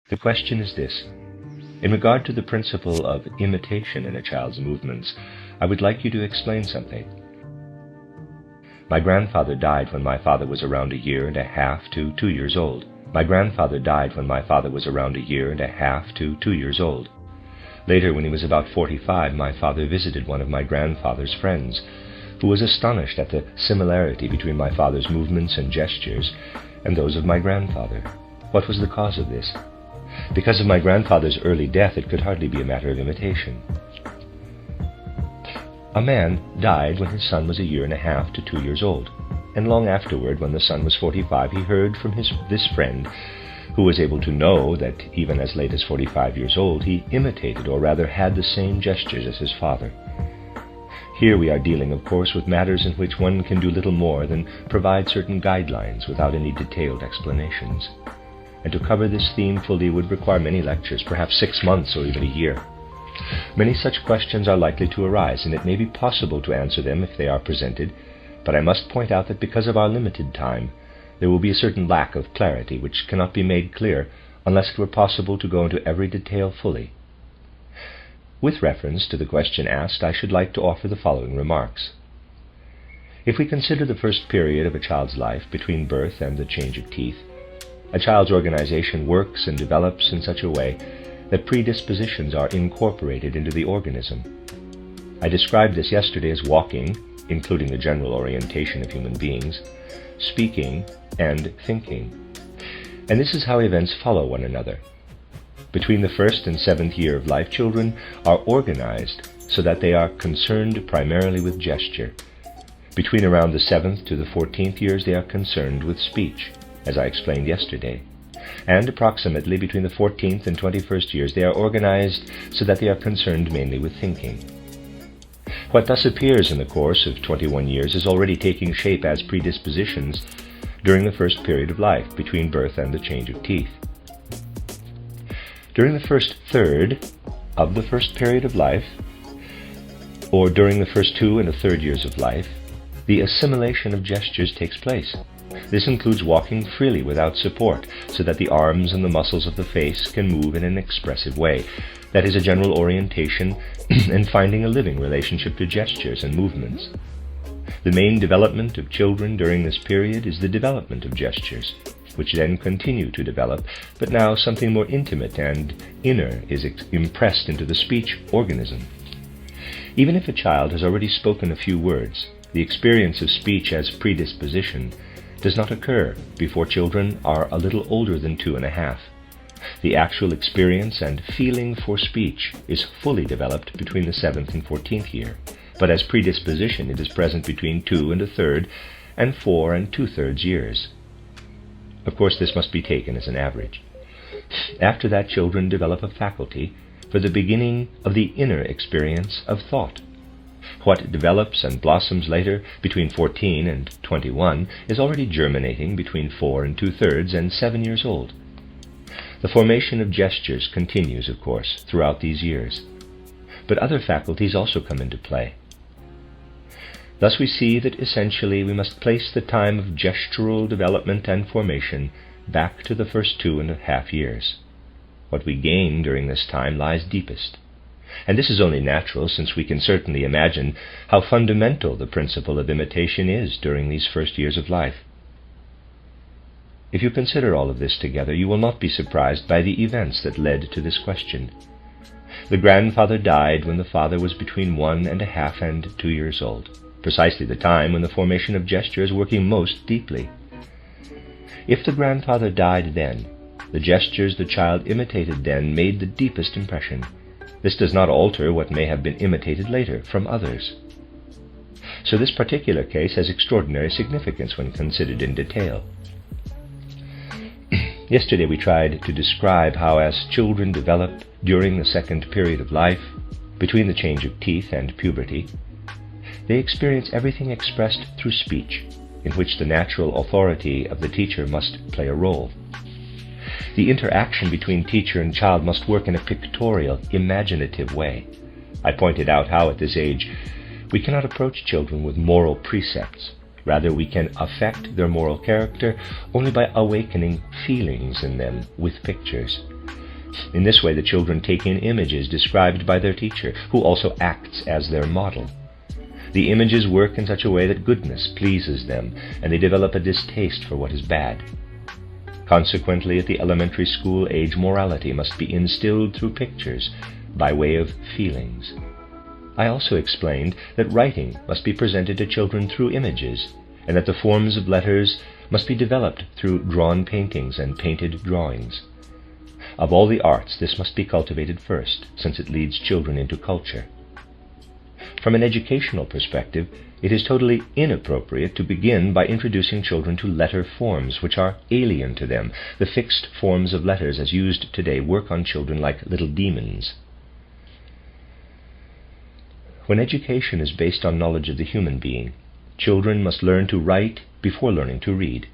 The question is this. In regard to the principle of imitation in a child's movements, I would like you to explain something. My grandfather died when my father was around 1.5 years to 2 years old. My grandfather died when my father was around 1.5 years to 2 years old. Later, when he was about 45, my father visited one of my grandfather's friends, who was astonished at the similarity between my father's movements and gestures and those of my grandfather. What was the cause of this? Because of my grandfather's early death, it could hardly be a matter of imitation. A man died when his son was 1.5 years to 2 years old, and long afterward, when the son was 45, he heard from this friend, who was able to know that even as late as 45 years old, he imitated, or rather had the same gestures as his father. Here we are dealing, of course, with matters in which one can do little more than provide certain guidelines without any detailed explanations. And to cover this theme fully would require many lectures, perhaps 6 months or even a year. Many such questions are likely to arise, and it may be possible to answer them if they are presented, but I must point out that because of our limited time, there will be a certain lack of clarity which cannot be made clear unless it were possible to go into every detail fully. With reference to the question asked, I should like to offer the following remarks. If we consider the first period of a child's life between birth and the change of teeth, a child's organization works and develops in such a way that predispositions are incorporated into the organism. I described this yesterday as walking, including the general orientation of human beings, speaking, and thinking. And this is how events follow one another. Between the 1st and 7th year of life, children are organized so that they are concerned primarily with gesture. Between around the 7th to the 14th years, they are concerned with speech, as I explained yesterday. And approximately between the 14th and 21st years, they are organized so that they are concerned mainly with thinking. What thus appears in the course of 21 years is already taking shape as predispositions during the first period of life, between birth and the change of teeth. During the first third of the first period of life, or during the first 2 and a third years of life, the assimilation of gestures takes place. This includes walking freely without support, so that the arms and the muscles of the face can move in an expressive way. That is a general orientation and finding a living relationship to gestures and movements. The main development of children during this period is the development of gestures, which then continue to develop, but now something more intimate and inner is impressed into the speech organism. Even if a child has already spoken a few words, the experience of speech as predisposition does not occur before children are a little older than 2.5. The actual experience and feeling for speech is fully developed between the 7th and 14th year, but as predisposition it is present between 2 and a third and 4 and 2/3 years. Of course, this must be taken as an average. After that, children develop a faculty for the beginning of the inner experience of thought. What develops and blossoms later, between 14 and 21, is already germinating between 4 and 2/3 and 7 years old. The formation of gestures continues, of course, throughout these years, but other faculties also come into play. Thus we see that essentially we must place the time of gestural development and formation back to the first 2.5 years. What we gain during this time lies deepest. And this is only natural, since we can certainly imagine how fundamental the principle of imitation is during these first years of life. If you consider all of this together, you will not be surprised by the events that led to this question. The grandfather died when the father was between 1.5 and 2 years old, precisely the time when the formation of gesture is working most deeply. If the grandfather died then, the gestures the child imitated then made the deepest impression. This does not alter what may have been imitated later from others. So this particular case has extraordinary significance when considered in detail. Yesterday we tried to describe how, as children develop during the second period of life, between the change of teeth and puberty, they experience everything expressed through speech, in which the natural authority of the teacher must play a role. The interaction between teacher and child must work in a pictorial, imaginative way. I pointed out how at this age we cannot approach children with moral precepts. Rather, we can affect their moral character only by awakening feelings in them with pictures. In this way, the children take in images described by their teacher, who also acts as their model. The images work in such a way that goodness pleases them, and they develop a distaste for what is bad. Consequently, at the elementary school age, morality must be instilled through pictures, by way of feelings. I also explained that writing must be presented to children through images, and that the forms of letters must be developed through drawn paintings and painted drawings. Of all the arts, this must be cultivated first, since it leads children into culture. From an educational perspective, it is totally inappropriate to begin by introducing children to letter forms which are alien to them. The fixed forms of letters as used today work on children like little demons. When education is based on knowledge of the human being, children must learn to write before learning to read.